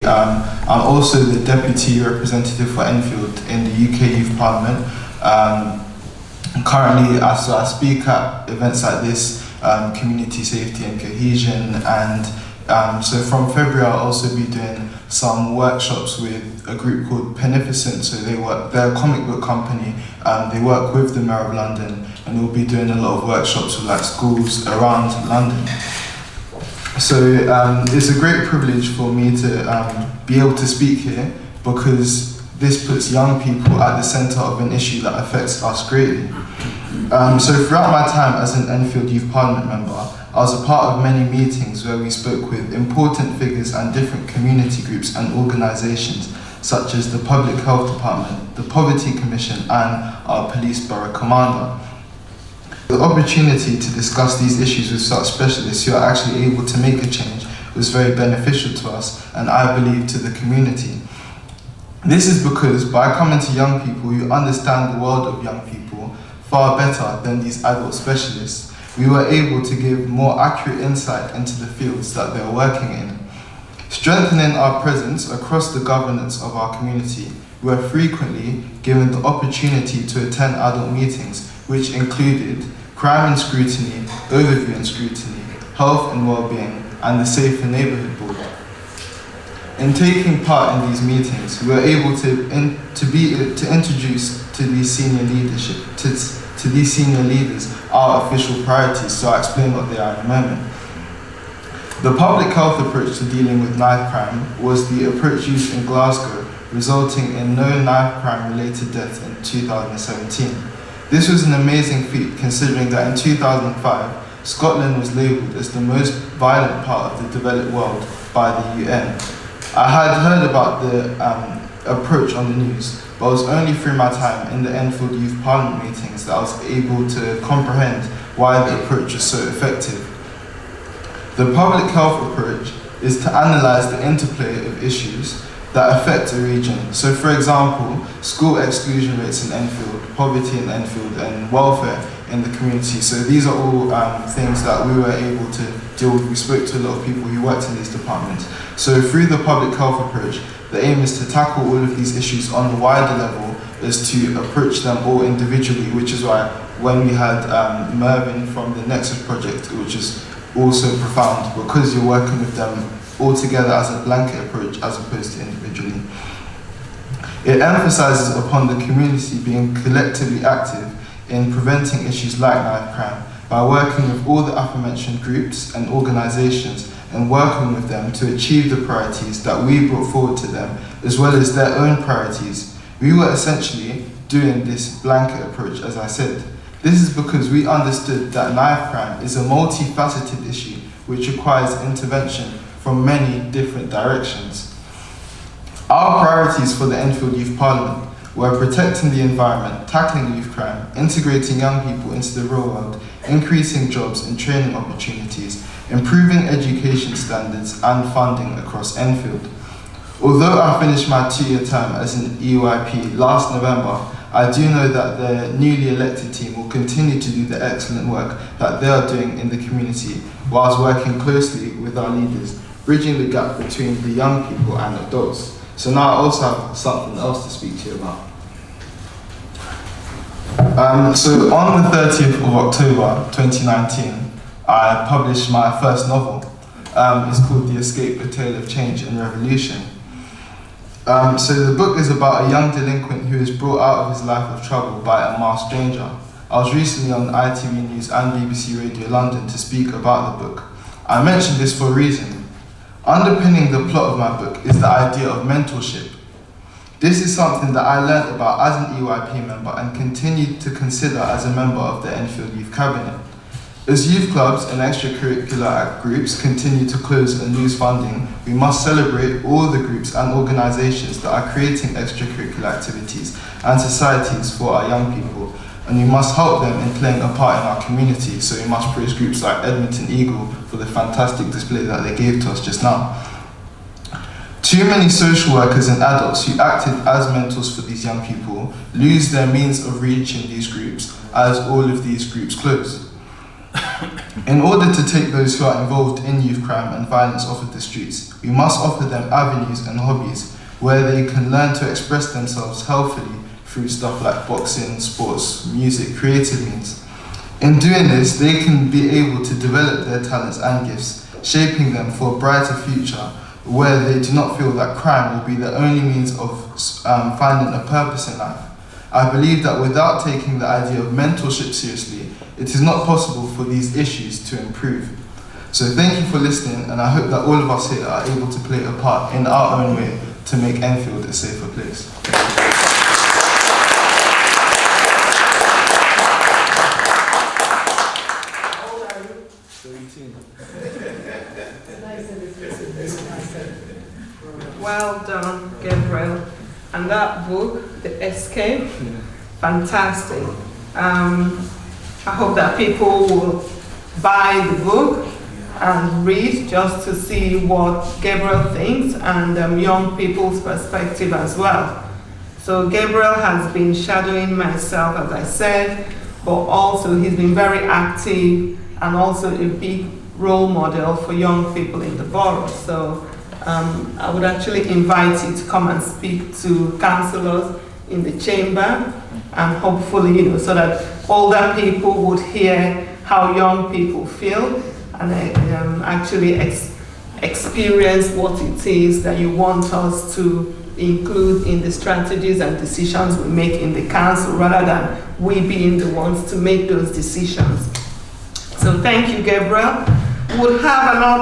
I'm also the Deputy Representative for Enfield in the UK Youth Parliament. Currently, I speak at events like this, Community Safety and Cohesion, and so from February I'll also be doing some workshops with a group called Beneficent. So they're a comic book company. They work with the Mayor of London, and we'll be doing a lot of workshops with like schools around London. So it's a great privilege for me to be able to speak here, because this puts young people at the centre of an issue that affects us greatly. So throughout my time as an Enfield Youth Parliament member, I was a part of many meetings where we spoke with important figures and different community groups and organisations, such as the Public Health Department, the Poverty Commission, and our Police Borough Commander. The opportunity to discuss these issues with such specialists who are actually able to make a change was very beneficial to us, and I believe to the community. This is because by coming to young people who understand the world of young people far better than these adult specialists, we were able to give more accurate insight into the fields that they are working in. Strengthening our presence across the governance of our community, we were frequently given the opportunity to attend adult meetings, which included crime and scrutiny, overview and scrutiny, health and well-being, and the Safer Neighbourhood Board. In taking part in these meetings, we were able to introduce to these senior leaders our official priorities, so I'll explain what they are in a moment. The public health approach to dealing with knife crime was the approach used in Glasgow, resulting in no knife crime related deaths in 2017. This was an amazing feat, considering that in 2005, Scotland was labelled as the most violent part of the developed world by the UN. I had heard about the approach on the news, but it was only through my time in the Enfield Youth Parliament meetings that I was able to comprehend why the approach was so effective. The public health approach is to analyse the interplay of issues that affect a region. So for example, school exclusion rates in Enfield, poverty in Enfield, and welfare in the community. So these are all things that we were able to deal with. We spoke to a lot of people who worked in these departments. So through the public health approach, the aim is to tackle all of these issues on a wider level, is to approach them all individually, which is why when we had Mervyn from the Nexus project, which is also profound, because you're working with them all together as a blanket approach as opposed to individually. It emphasises upon the community being collectively active in preventing issues like knife crime by working with all the aforementioned groups and organisations and working with them to achieve the priorities that we brought forward to them, as well as their own priorities. We were essentially doing this blanket approach, as I said. This is because we understood that knife crime is a multifaceted issue which requires intervention from many different directions. Our priorities for the Enfield Youth Parliament were protecting the environment, tackling youth crime, integrating young people into the real world, increasing jobs and training opportunities, improving education standards and funding across Enfield. Although I finished my 2-year term as an EYP last November, I do know that the newly elected team will continue to do the excellent work that they are doing in the community, whilst working closely with our leaders, bridging the gap between the young people and adults. So now I also have something else to speak to you about. So on the 30th of October 2019, I published my first novel. It's called The Escape, A Tale of Change and Revolution. So the book is about a young delinquent who is brought out of his life of trouble by a masked stranger. I was recently on ITV News and BBC Radio London to speak about the book. I mentioned this for a reason. Underpinning the plot of my book is the idea of mentorship. This is something that I learnt about as an EYP member and continued to consider as a member of the Enfield Youth Cabinet. As youth clubs and extracurricular groups continue to close and lose funding, we must celebrate all the groups and organisations that are creating extracurricular activities and societies for our young people, and we must help them in playing a part in our community. So we must praise groups like Edmonton Eagle for the fantastic display that they gave to us just now. Too many social workers and adults who acted as mentors for these young people lose their means of reaching these groups as all of these groups close. In order to take those who are involved in youth crime and violence off of the streets, we must offer them avenues and hobbies where they can learn to express themselves healthily through stuff like boxing, sports, music, creative means. In doing this, they can be able to develop their talents and gifts, shaping them for a brighter future where they do not feel that crime will be the only means of finding a purpose in life. I believe that without taking the idea of mentorship seriously, it is not possible for these issues to improve. So thank you for listening, and I hope that all of us here are able to play a part in our own way to make Enfield a safer place. How old are you? 17. Well done, Gabriel. And that book, The Escape, fantastic. I hope that people will buy the book and read just to see what Gabriel thinks and young people's perspective as well. So Gabriel has been shadowing myself, as I said, but also he's been very active and also a big role model for young people in the borough. So I would actually invite you to come and speak to councillors in the chamber, and hopefully, so that older people would hear how young people feel and actually experience what it is that you want us to include in the strategies and decisions we make in the council, rather than we being the ones to make those decisions. So thank you, Gabriel. We'll have another